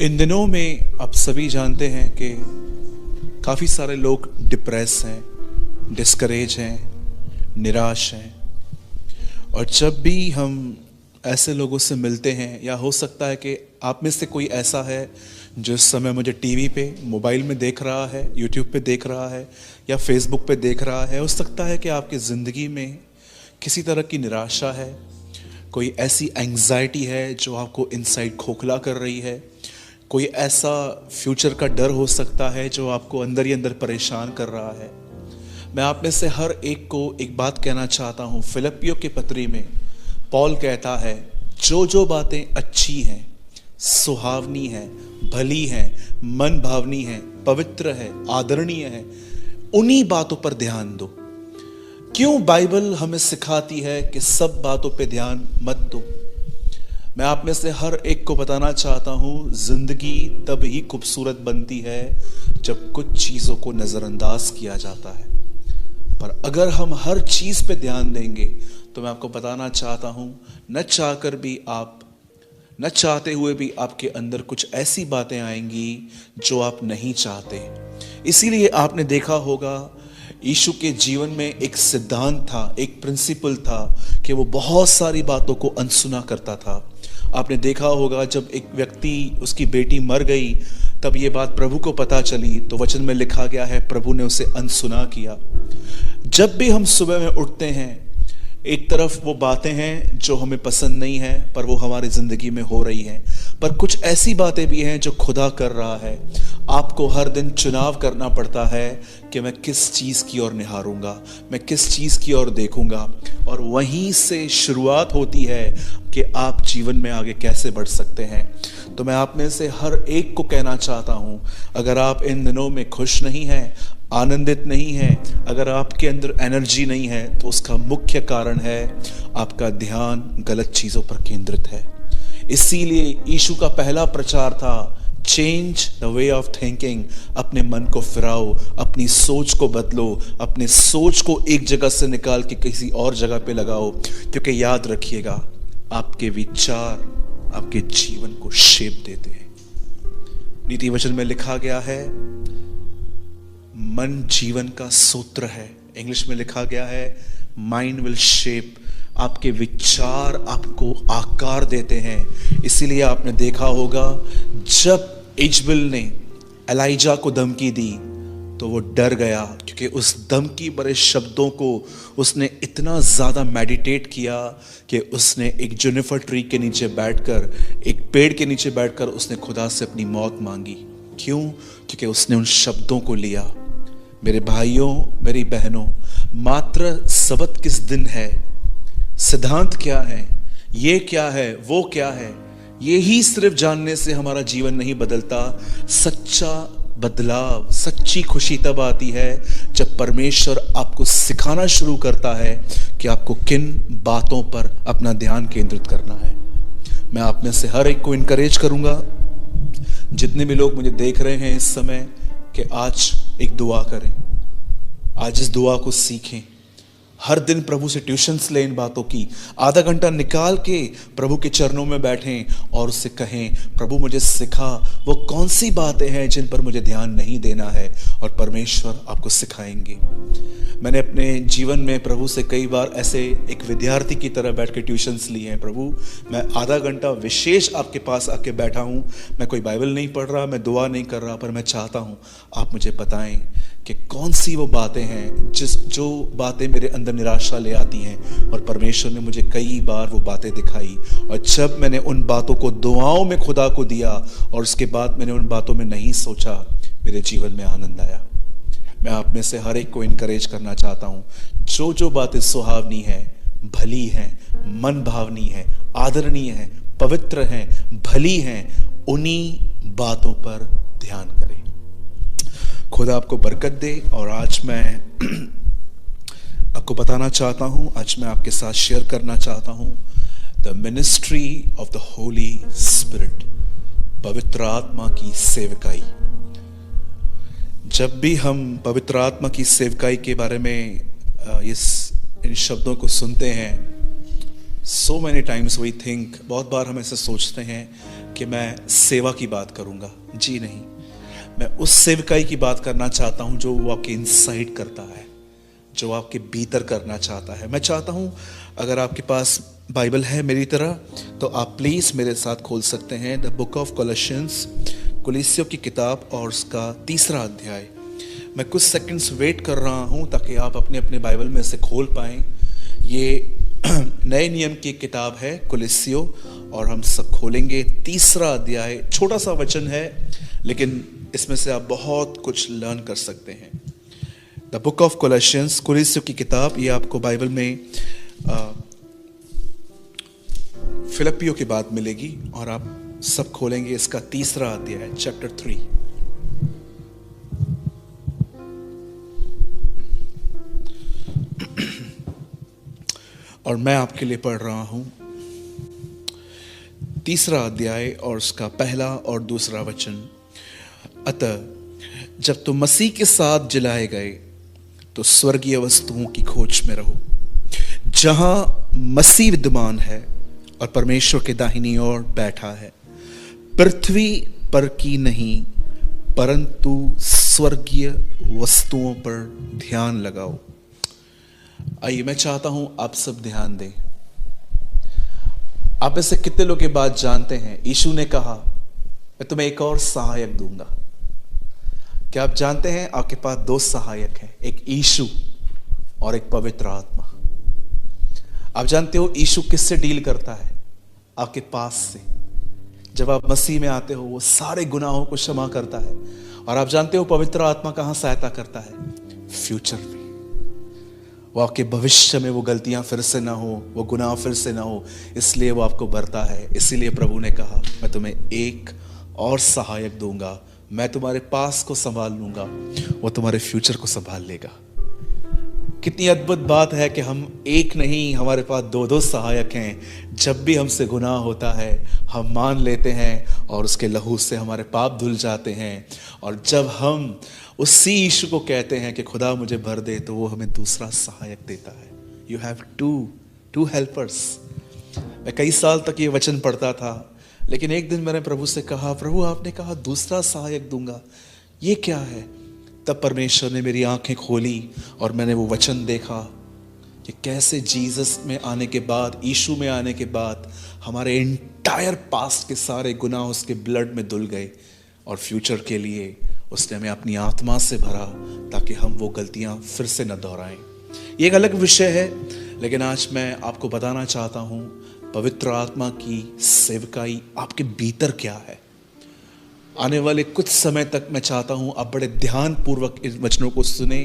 इन दिनों में आप सभी जानते हैं कि काफ़ी सारे लोग डिप्रेस हैं, डिस्करेज हैं, निराश हैं। और जब भी हम ऐसे लोगों से मिलते हैं, या हो सकता है कि आप में से कोई ऐसा है जो इस समय मुझे टीवी पे, मोबाइल में देख रहा है, यूट्यूब पे देख रहा है या फेसबुक पे देख रहा है, हो सकता है कि आपकी ज़िंदगी में किसी तरह की निराशा है, कोई ऐसी एंग्जाइटी है जो आपको इनसाइड खोखला कर रही है, कोई ऐसा फ्यूचर का डर हो सकता है जो आपको अंदर ही अंदर परेशान कर रहा है। मैं आप में से हर एक को एक बात कहना चाहता हूँ। फिलिपियों की पत्री में पॉल कहता है, जो जो बातें अच्छी हैं, सुहावनी हैं, भली हैं, मन भावनी हैं, पवित्र है, आदरणीय है, उन्हीं बातों पर ध्यान दो। क्यों बाइबल हमें सिखाती है कि सब बातों पे ध्यान मत दो? मैं आप में से हर एक को बताना चाहता हूँ, जिंदगी तब ही खूबसूरत बनती है जब कुछ चीज़ों को नज़रअंदाज किया जाता है। पर अगर हम हर चीज़ पे ध्यान देंगे तो मैं आपको बताना चाहता हूँ, न चाहते हुए भी आपके अंदर कुछ ऐसी बातें आएंगी जो आप नहीं चाहते। इसीलिए आपने देखा होगा, यीशु के जीवन में एक सिद्धांत था, एक प्रिंसिपल था कि वो बहुत सारी बातों को अनसुना करता था। आपने देखा होगा, जब एक व्यक्ति, उसकी बेटी मर गई, तब ये बात प्रभु को पता चली तो वचन में लिखा गया है, प्रभु ने उसे अनसुना किया। जब भी हम सुबह में उठते हैं, एक तरफ वो बातें हैं जो हमें पसंद नहीं है पर वो हमारी ज़िंदगी में हो रही हैं, पर कुछ ऐसी बातें भी हैं जो खुदा कर रहा है। आपको हर दिन चुनाव करना पड़ता है कि मैं किस चीज़ की ओर निहारूंगा, मैं किस चीज़ की ओर देखूंगा, और वहीं से शुरुआत होती है कि आप जीवन में आगे कैसे बढ़ सकते हैं। तो मैं आप में से हर एक को कहना चाहता हूँ, अगर आप इन दिनों में खुश नहीं हैं, आनंदित नहीं है, अगर आपके अंदर एनर्जी नहीं है, तो उसका मुख्य कारण है आपका ध्यान गलत चीज़ों पर केंद्रित है। इसीलिए यीशु का पहला प्रचार था, change the way of thinking. अपने मन को फिराओ, अपनी सोच को बदलो, अपने सोच को एक जगह से निकाल के किसी और जगह पे लगाओ, क्योंकि याद रखिएगा, आपके विचार आपके जीवन को शेप देते हैं। नीति वचन में लिखा गया है, मन जीवन का सूत्र है। इंग्लिश में लिखा गया है, माइंड विल शेप। आपके विचार आपको आकार देते हैं। इसीलिए आपने देखा होगा, जब इजबेल ने एलाइजा को धमकी दी तो वो डर गया, क्योंकि उस धमकी भरे शब्दों को उसने इतना ज़्यादा मेडिटेट किया कि उसने एक जुनिफर ट्री के नीचे बैठकर, एक पेड़ के नीचे बैठकर उसने खुदा से अपनी मौत मांगी। क्यों? क्योंकि उसने उन शब्दों को लिया। मेरे भाइयों, मेरी बहनों, मात्र सबत किस दिन है, सिद्धांत क्या है, ये क्या है, वो क्या है, यही सिर्फ जानने से हमारा जीवन नहीं बदलता। सच्चा बदलाव, सच्ची खुशी तब आती है जब परमेश्वर आपको सिखाना शुरू करता है कि आपको किन बातों पर अपना ध्यान केंद्रित करना है। मैं आप में से हर एक को इनकरेज करूंगा, जितने भी लोग मुझे देख रहे हैं इस समय, कि आज एक दुआ करें, आज इस दुआ को सीखें। हर दिन प्रभु से ट्यूशन्स लें इन बातों की। आधा घंटा निकाल के प्रभु के चरणों में बैठें और उससे कहें, प्रभु मुझे सिखा वो कौन सी बातें हैं जिन पर मुझे ध्यान नहीं देना है, और परमेश्वर आपको सिखाएंगे। मैंने अपने जीवन में प्रभु से कई बार ऐसे एक विद्यार्थी की तरह बैठ के ट्यूशन्स लिए हैं। प्रभु, मैं आधा घंटा विशेष आपके पास आके बैठा हूँ, मैं कोई बाइबल नहीं पढ़ रहा, मैं दुआ नहीं कर रहा, पर मैं चाहता हूँ आप मुझे बताएं कि कौन सी वो बातें हैं जो बातें मेरे अंदर निराशा ले आती हैं। और परमेश्वर ने मुझे कई बार वो बातें दिखाई, और जब मैंने उन बातों को दुआओं में खुदा को दिया और उसके बाद मैंने उन बातों में नहीं सोचा, मेरे जीवन में आनंद आया। मैं आप में से हर एक को इनकरेज करना चाहता हूँ, जो जो बातें सुहावनी हैं, भली हैं, मन भावनी हैं, आदरणीय हैं, पवित्र हैं, भली हैं, उन्हीं बातों पर ध्यान करें। खुदा आपको बरकत दे। और आज मैं आपको बताना चाहता हूँ, आज मैं आपके साथ शेयर करना चाहता हूँ, the ministry of the Holi spirit, पवित्र आत्मा की सेवकाई। जब भी हम पवित्र आत्मा की सेवकाई के बारे में इन शब्दों को सुनते हैं, so many times we think, बहुत बार हम ऐसे सोचते हैं कि मैं सेवा की बात करूंगा। जी नहीं, मैं उस सेवकाई की बात करना चाहता हूं जो वो आपके इनसाइड करता है, जो आपके भीतर करना चाहता है। मैं चाहता हूं अगर आपके पास बाइबल है मेरी तरह, तो आप प्लीज मेरे साथ खोल सकते हैं द बुक ऑफ कोलोसियंस, कुलीसियों की किताब और उसका 3रा अध्याय। मैं कुछ सेकंड्स वेट कर रहा हूं ताकि आप अपने अपने बाइबल में से खोल पाएं। ये नए नियम की किताब है कुलीसियों, और हम सब खोलेंगे 3रा अध्याय। छोटा सा वचन है लेकिन इसमें से आप बहुत कुछ लर्न कर सकते हैं। द बुक ऑफ कोलोसियंस, कुलीसियों की किताब, ये आपको बाइबल में फिलिपियों की बात मिलेगी, और आप सब खोलेंगे इसका 3रा अध्याय, चैप्टर 3। और मैं आपके लिए पढ़ रहा हूं 3रा अध्याय और उसका 1 और 2 वचन। अतः जब तुम मसीह के साथ जिलाए गए तो स्वर्गीय वस्तुओं की खोज में रहो, जहां मसीह विद्यमान है और परमेश्वर के दाहिनी ओर बैठा है। पृथ्वी पर की नहीं परंतु स्वर्गीय वस्तुओं पर ध्यान लगाओ। आइए, मैं चाहता हूं आप सब ध्यान दें। आप ऐसे कितने लोग के बात जानते हैं? यीशु ने कहा मैं तुम्हें एक और सहायक दूंगा। क्या आप जानते हैं आपके पास 2 सहायक हैं, एक यीशु और एक पवित्र आत्मा। आप जानते हो यीशु किससे डील करता है? आपके पास से। जब आप मसीह में आते हो वो सारे गुनाहों को क्षमा करता है। और आप जानते हो पवित्र आत्मा कहां सहायता करता है? फ्यूचर में। वो आपके भविष्य में वो गलतियां फिर से ना हो, वो गुनाह फिर से ना हो, इसलिए वो आपको भरता है। इसीलिए प्रभु ने कहा मैं तुम्हें एक और सहायक दूंगा, मैं तुम्हारे पास को संभाल लूंगा, वो तुम्हारे फ्यूचर को संभाल लेगा। कितनी अद्भुत बात है कि हम एक नहीं, हमारे पास 2 सहायक हैं। जब भी हमसे गुनाह होता है हम मान लेते हैं और उसके लहू से हमारे पाप धुल जाते हैं। और जब हम उसी यीशु को कहते हैं कि खुदा मुझे भर दे, तो वो हमें दूसरा सहायक देता है। You have two helpers. मैं कई साल तक ये वचन पढ़ता था, लेकिन एक दिन मैंने प्रभु से कहा, प्रभु आपने कहा दूसरा सहायक दूंगा, ये क्या है? तब परमेश्वर ने मेरी आंखें खोली और मैंने वो वचन देखा कि कैसे जीसस में आने के बाद, यीशु में आने के बाद हमारे एंटायर पास्ट के सारे गुनाह उसके ब्लड में धुल गए, और फ्यूचर के लिए उसने हमें अपनी आत्मा से भरा ताकि हम वो गलतियां फिर से न दोहराएं। ये एक अलग विषय है, लेकिन आज मैं आपको बताना चाहता हूं पवित्र आत्मा की सेवकाई आपके भीतर क्या है। आने वाले कुछ समय तक मैं चाहता हूं आप बड़े ध्यान पूर्वक इन वचनों को सुने,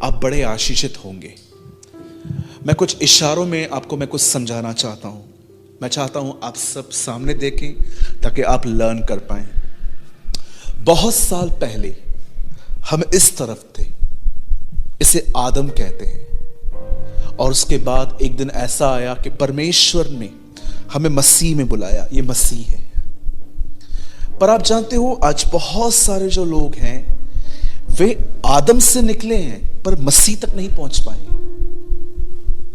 आप बड़े आशीषित होंगे। मैं कुछ इशारों में आपको मैं कुछ समझाना चाहता हूं। मैं चाहता हूं आप सब सामने देखें ताकि आप लर्न कर पाएं। बहुत साल पहले हम इस तरफ थे, इसे आदम कहते हैं, और उसके बाद एक दिन ऐसा आया कि परमेश्वर ने हमें मसीह में बुलाया। ये मसीह है। पर आप जानते हो आज बहुत सारे जो लोग हैं वे आदम से निकले हैं पर मसीह तक नहीं पहुंच पाए।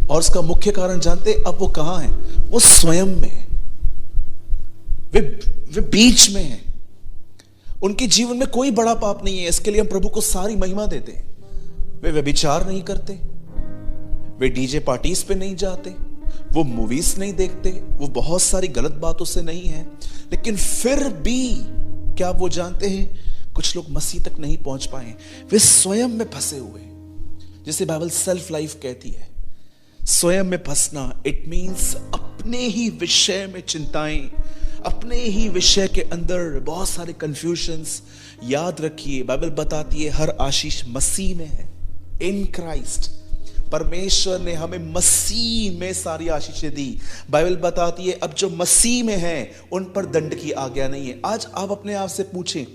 और उसका मुख्य कारण जानते, अब वो कहां है? वो स्वयं में है, वे बीच में है। उनके जीवन में कोई बड़ा पाप नहीं है, इसके लिए हम प्रभु को सारी महिमा देते हैं। वे व्यभिचार नहीं करते, वे डीजे पार्टीज पे नहीं जाते, वो मूवीज नहीं देखते, वो बहुत सारी गलत बातों से नहीं है। लेकिन फिर भी क्या वो जानते हैं कुछ लोग मसीह तक नहीं पहुंच पाए, वे स्वयं में फंसे हुए। जिसे बाइबल सेल्फ लाइफ कहती है, स्वयं में फंसना, इट मींस अपने ही विषय में चिंताएं, अपने ही विषय के अंदर बहुत सारे कंफ्यूजन्स। याद रखिए बाइबल बताती है हर आशीष मसीह में है, इन क्राइस्ट। परमेश्वर ने हमें मसीह में सारी आशीषें दी। बाइबल बताती है अब जो मसीह में है उन पर दंड की आज्ञा नहीं है। आज आप अपने आप से पूछें,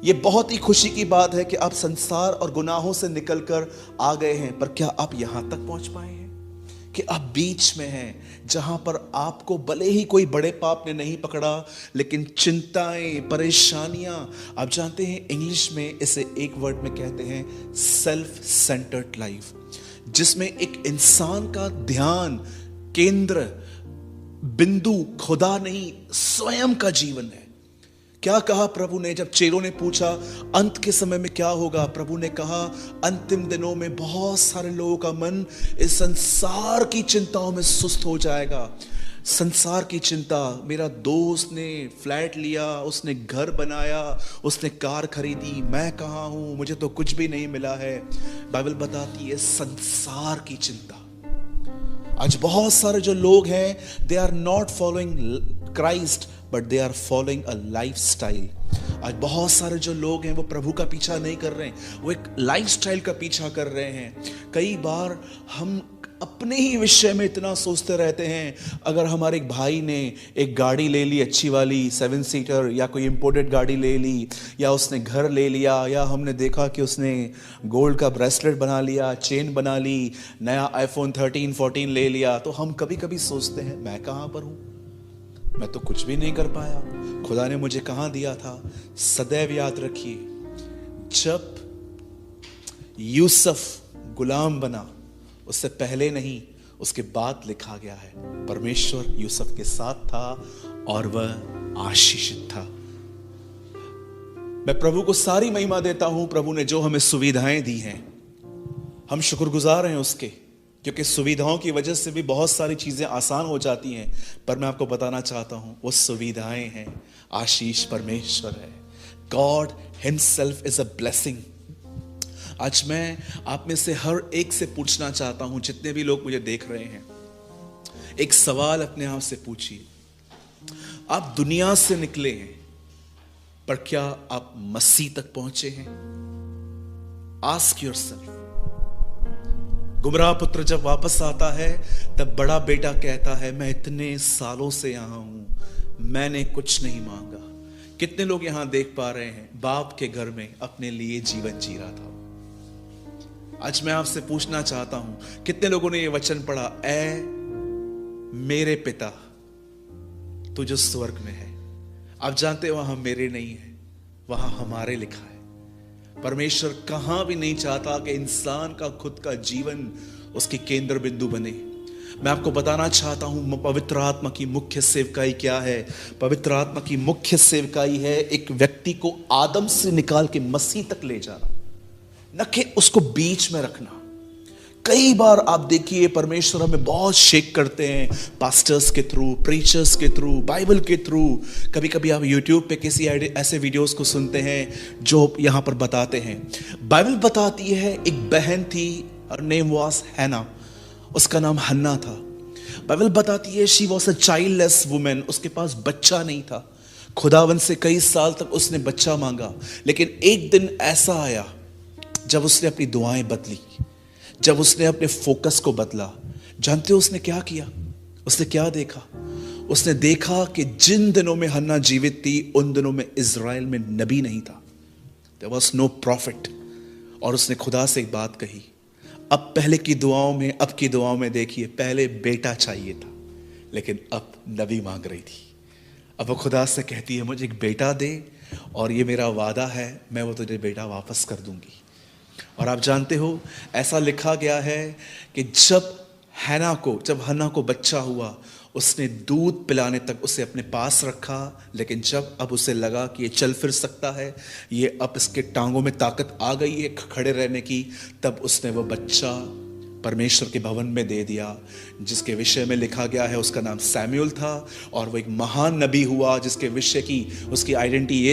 ये बहुत ही खुशी की बात है कि आप संसार और गुनाहों से निकलकर आ गए हैं, पर क्या आप यहां तक पहुंच पाए हैं कि आप बीच में हैं जहां पर आपको भले ही कोई बड़े पाप ने नहीं पकड़ा, लेकिन चिंताएं, परेशानियां, आप जानते हैं इंग्लिश में इसे एक वर्ड में कहते हैं सेल्फ सेंटर्ड लाइफ, जिसमें एक इंसान का ध्यान केंद्र बिंदु खुदा नहीं स्वयं का जीवन है। क्या कहा प्रभु ने? जब चेलों ने पूछा अंत के समय में क्या होगा, प्रभु ने कहा अंतिम दिनों में बहुत सारे लोगों का मन इस संसार की चिंताओं में सुस्त हो जाएगा। संसार की चिंता, मेरा दोस्त ने फ्लैट लिया, उसने घर बनाया, उसने कार खरीदी, मैं कहाँ हूं, मुझे तो कुछ भी नहीं मिला है। बाइबल बताती है संसार की चिंता। आज बहुत सारे जो लोग हैं, they are not following Christ but they are following a lifestyle. आज बहुत सारे जो लोग हैं वो प्रभु का पीछा नहीं कर रहे हैं, वो एक लाइफस्टाइल का पीछा कर रहे हैं। कई बार हम अपने ही विषय में इतना सोचते रहते हैं। अगर हमारे एक भाई ने एक गाड़ी ले ली अच्छी वाली 7 सीटर, या कोई इंपोर्टेड गाड़ी ले ली, या उसने घर ले लिया, या हमने देखा कि उसने गोल्ड का ब्रेसलेट बना लिया, चेन बना ली, नया आईफोन 13 14 ले लिया, तो हम कभी कभी सोचते हैं मैं कहाँ पर हूँ, मैं तो कुछ भी नहीं कर पाया, खुदा ने मुझे कहाँ दिया था। सदैव याद रखिए, जब यूसुफ गुलाम बना उससे पहले नहीं, उसके बाद लिखा गया है परमेश्वर यूसुफ के साथ था और वह आशीषित था। मैं प्रभु को सारी महिमा देता हूं, प्रभु ने जो हमें सुविधाएं दी हैं, हम शुक्रगुजार हैं उसके, क्योंकि सुविधाओं की वजह से भी बहुत सारी चीजें आसान हो जाती हैं। पर मैं आपको बताना चाहता हूं, वो सुविधाएं हैं, आशीष परमेश्वर है। God himself is a blessing. आज मैं आप में से हर एक से पूछना चाहता हूं, जितने भी लोग मुझे देख रहे हैं, एक सवाल अपने आप से पूछिए। आप दुनिया से निकले हैं, पर क्या आप मसीह तक पहुंचे हैं? Ask yourself. गुमराह पुत्र जब वापस आता है, तब बड़ा बेटा कहता है मैं इतने सालों से यहां हूं, मैंने कुछ नहीं मांगा। कितने लोग यहां देख पा रहे हैं, बाप के घर में अपने लिए जीवन जी रहा था। आज मैं आपसे पूछना चाहता हूं, कितने लोगों ने यह वचन पढ़ा, ऐ मेरे पिता तू जो स्वर्ग में है। आप जानते हो वहां मेरे नहीं है, वहां हमारे लिखा है। परमेश्वर कहां भी नहीं चाहता कि इंसान का खुद का जीवन उसकी केंद्र बिंदु बने। मैं आपको बताना चाहता हूं, पवित्र आत्मा की मुख्य सेवकाई क्या है? पवित्र आत्मा की मुख्य सेवकाई है एक व्यक्ति को आदम से निकाल के मसीह तक ले जाना, न कि उसको बीच में रखना। कई बार आप देखिए परमेश्वर हमें बहुत शेक करते हैं, पास्टर्स के थ्रू, प्रीचर्स के थ्रू, बाइबल के थ्रू। कभी कभी आप यूट्यूब पे किसी ऐसे वीडियोस को सुनते हैं जो यहां पर बताते हैं। बाइबल बताती है एक बहन थी, हर नेम वाज हैना, उसका नाम हन्ना था। बाइबल बताती है she was a childless women, उसके पास बच्चा नहीं था। खुदावन से कई साल तक उसने बच्चा मांगा, लेकिन एक दिन ऐसा आया जब उसने अपनी दुआएं बदली, जब उसने अपने फोकस को बदला। जानते हो उसने क्या किया? उसने क्या देखा? उसने देखा कि जिन दिनों में हन्ना जीवित थी, उन दिनों में इज़राइल में नबी नहीं था, देयर वाज नो प्रॉफिट। और उसने खुदा से एक बात कही, अब पहले की दुआओं में, अब की दुआओं में देखिए, पहले बेटा चाहिए था, लेकिन अब नबी मांग रही थी। अब वो खुदा से कहती है मुझे एक बेटा दे, और ये मेरा वादा है, मैं वो तुझे बेटा वापस कर दूंगी। और आप जानते हो ऐसा लिखा गया है कि जब हन्ना को बच्चा हुआ, उसने दूध पिलाने तक उसे अपने पास रखा, लेकिन जब अब उसे लगा कि ये चल फिर सकता है, ये अब इसके टांगों में ताकत आ गई है खड़े रहने की, तब उसने वो बच्चा परमेश्वर के भवन में दे दिया, जिसके विषय में लिखा गया है उसका नाम सैमुएल था। और वो एक महान नबी हुआ, जिसके विषय की उसकी आइडेंटिटी